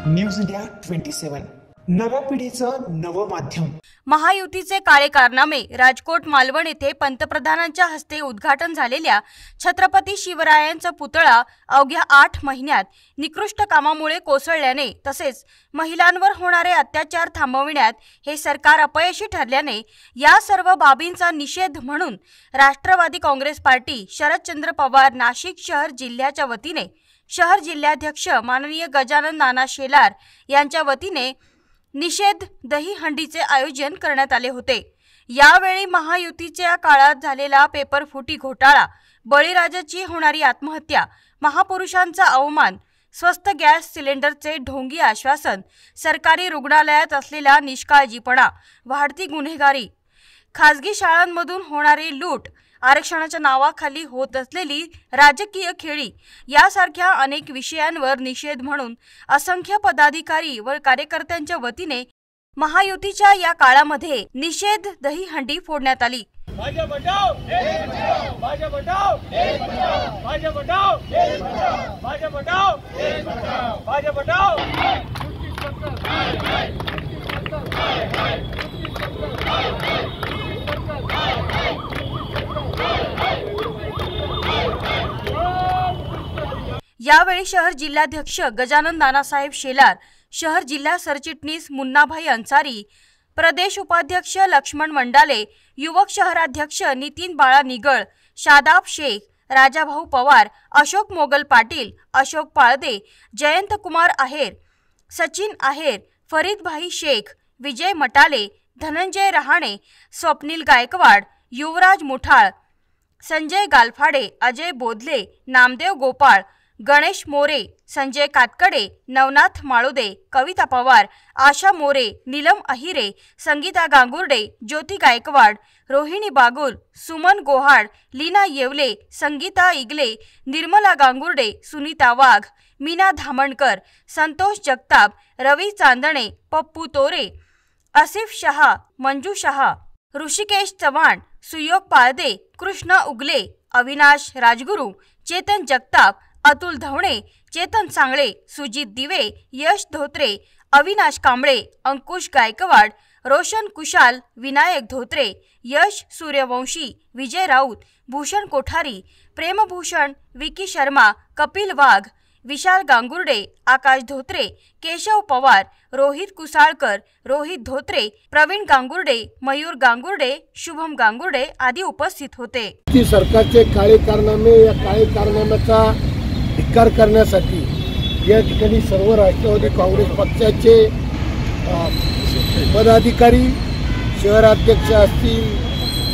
News India 27 नव्या पिढीचं नवं माध्यम। महायुतीचे काळे कारनामे। राजकोट मालवण येथे पंतप्रधानांच्या हस्ते उद्घाटन झालेल्या छत्रपती शिवरायांचा पुतळा अवघ्या 8 महिन्यात निकृष्ट कामामुळे कोसळल्याने तसेच महिलांवर होणारे अत्याचार थांबविण्यात हे सरकार अपयशी ठरल्याने या सर्व बाबींचा निषेध म्हणून राष्ट्रवादी काँग्रेस पार्टी शरदचंद्र पवार नाशिक शहर जिल्ह्याच्या वतीने शहर जिल्हाध्यक्ष माननीय गजानन नाना शेलार यांच्या वतीने निषेध दहीहंडीचे आयोजन करण्यात आले होते। यावेळी महायुतीच्या काळात झालेला पेपर फुटी घोटाळा, बळीराजाची होणारी आत्महत्या, महापुरुषांचा अवमान, स्वस्त गॅस सिलेंडरचे ढोंगी आश्वासन, सरकारी रुग्णालयात असलेला निष्काळजीपणा, वाढती गुन्हेगारी, खासगी शाळांमधून होणारी लूट, आरक्षणाच्या नावाखाली होत असलेली राजकीय खेळी यासारख्या अनेक विषयांवर निषेध म्हणून असंख्य पदाधिकारी व कार्यकर्त्यांच्या वतीने महायुतीच्या या काळामध्ये निषेध दहीहंडी फोडण्यात आली। भाजप हटाओ, भाजप हटाओ, भाजप हटाओ, भाजप हटाओ, भाजप हटाओ। यावेळी शहर जिल्हाध्यक्ष गजानन नानासाहेब शेलार, शहर जिल्हा सरचिटणीस मुन्नाभाई अन्सारी, प्रदेश उपाध्यक्ष लक्ष्मण मंडाले, युवक शहराध्यक्ष नितीन बाळा निगळ, शादाब शेख, राजाभाऊ पवार, अशोक मोगल पाटील, अशोक पाळदे, जयंत कुमार आहेर, सचिन आहेर, फरीदभाई शेख, विजय मटाले, धनंजय रहाणे, स्वप्नील गायकवाड, युवराज मुठाळ, संजय गालफाडे, अजय बोधले, नामदेव गोपाळ, गणेश मोरे, संजय कातकडे, नवनाथ माळुदे, कविता पवार, आशा मोरे, नीलम अहिरे, संगीता गांगुर्डे, ज्योती गायकवाड, रोहिणी बागुल, सुमन गोहाड, लीना येवले, संगीता इगले, निर्मला गांगुर्डे, सुनीता वाघ, मीना धामणकर, संतोष जगताप, रवी चांदणे, पप्पू तोरे, आसिफ शहा, मंजू शहा, ऋषिकेश चव्हाण, सुयोग पाळदे, कृष्णा उगले, अविनाश राजगुरू, चेतन जगताप, अतुल धवणे, चेतन सांगळे, सुजित दिवे, यश धोत्रे, अविनाश कांबळे, अंकुश गायकवाड, रोशन कुशाल, विनायक धोत्रे, यश सूर्यवंशी, विजय राऊत, भूषण कोठारी, प्रेमभूषण, विकी शर्मा, कपिल वाघ, विशाल गांगुर्डे, आकाश धोत्रे, केशव पवार, रोहित कुसाळकर, रोहित धोत्रे, प्रवीण गांगुर्डे, मयूर गांगुर्डे, शुभम गांगुर्डे आदी उपस्थित होते। सरकारचे काळे कारनामे, या काळे कारनाम्याचा धिक्कार करण्यासाठी या ठिकाणी सर्व राष्ट्रवादी काँग्रेस पक्षाचे पदाधिकारी, शहराध्यक्ष असतील,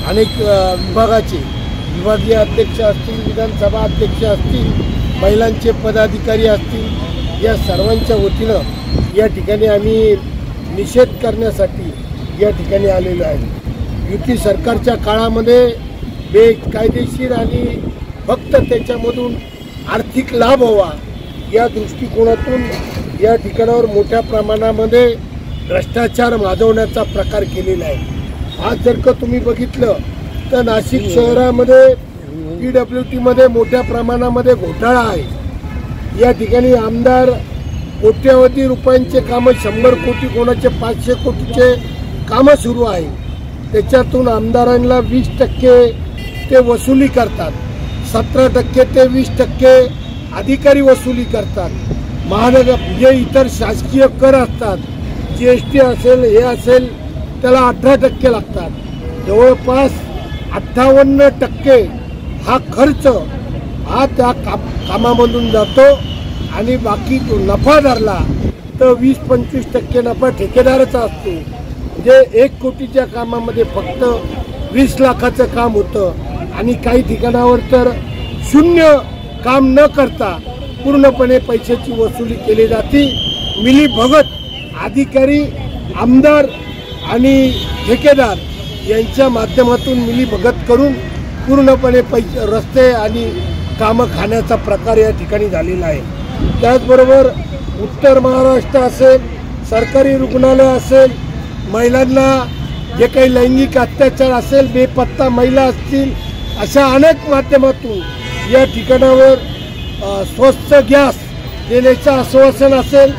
अनेक विभागाचे विभागीय अध्यक्ष असतील, विधानसभा अध्यक्ष असतील, महिलांचे पदाधिकारी असतील, या सर्वांच्या वतीनं या ठिकाणी आम्ही निषेध करण्यासाठी या ठिकाणी आलेलो आहे। युती सरकारच्या काळामध्ये बेकायदेशीर आणि फक्त त्याच्यामधून आर्थिक लाभ व्हावा या दृष्टिकोनातून या ठिकाणावर मोठ्या प्रमाणामध्ये भ्रष्टाचार माजवण्याचा प्रकार केलेला आहे। आज जर का तुम्ही बघितलं तर नाशिक शहरामध्ये PWTमध्ये मोठ्या प्रमाणामध्ये घोटाळा आहे। या ठिकाणी आमदार कोट्यावधी रुपयांचे कामं, 100 कोटी, कोणाचे 500 कोटीचे कामं सुरू आहे। त्याच्यातून आमदारांना 20% ते वसुली करतात, 17% ते 20% अधिकारी वसुली करतात। महानगर जे इतर शासकीय कर असतात, GST असेल, हे असेल, त्याला 18% लागतात। जवळपास 58% हा खर्च हा त्या कामामधून जातो आणि बाकी तो नफा धरला तर 20-25% नफा ठेकेदाराचा असतो। म्हणजे 1 कोटीच्या कामामध्ये फक्त 20 लाखाचं काम होतं आणि काही ठिकाणावर तर शून्य काम न करता पूर्णपणे पैशाची वसुली केली जाते। मिली भगत अधिकारी, आमदार आणि ठेकेदार यांच्या माध्यमातून मिली भगत करून पूर्णपणे पैसे, रस्ते आणि कामं खाण्याचा प्रकार या ठिकाणी झालेला आहे। त्याचबरोबर उत्तर महाराष्ट्र असेल, सरकारी रुग्णालय असेल, महिलांना जे काही लैंगिक अत्याचार असेल, बेपत्ता महिला असतील, अशा अनेक माध्यमातून या ठिकाणावर स्वस्त गॅस देण्याचं आश्वासन असेल,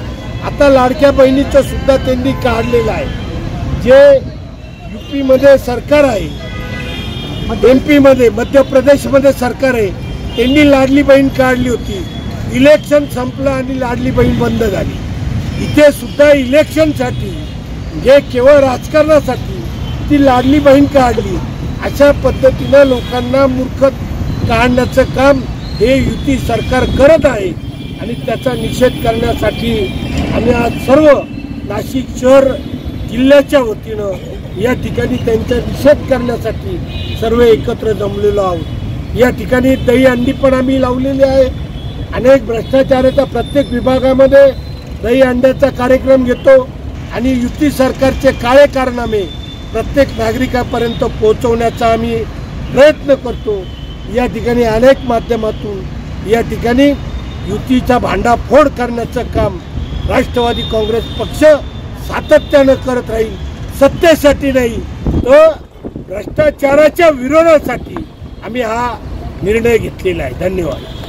आता लाडक्या बहिणीचं सुद्धा त्यांनी काढलेलं आहे. जे UP मध्ये सरकार आहे, MP मध्ये मध्य प्रदेशमध्ये सरकार आहे, त्यांनी लाडली बहीण काढली होती. इलेक्शन संपलं आणि लाडली बहीण बंद झाली. इथे सुद्धा इलेक्शनसाठी जे केवळ राजकारणासाठी ती लाडली बहीण काढली. अशा पद्धतीनं लोकांना मूर्ख काढण्याचं काम हे युती सरकार करत आहे आणि त्याचा निषेध करण्यासाठी आम्ही आज सर्व नाशिक शहर जिल्ह्याच्या वतीनं या ठिकाणी त्यांचा निषेध करण्यासाठी सर्व एकत्र जमलेलो आहोत. या ठिकाणी दहीहंडी पण आम्ही लावलेली आहे. अनेक भ्रष्टाचाराच्या प्रत्येक विभागामध्ये दहीहंड्याचा कार्यक्रम घेतो आणि युती सरकारचे काळे कारनामे प्रत्येक नागरिकापर्यंत पोहोचवण्याचा आम्ही प्रयत्न करतो. या ठिकाणी अनेक माध्यमातून या ठिकाणी युतीचा भांडाफोड करण्याचं काम राष्ट्रवादी काँग्रेस पक्ष सातत्यानं करत राहील. सत्तेसाठी नाही तर भ्रष्टाचाराच्या विरोधासाठी आम्ही हा निर्णय घेतलेला आहे. धन्यवाद.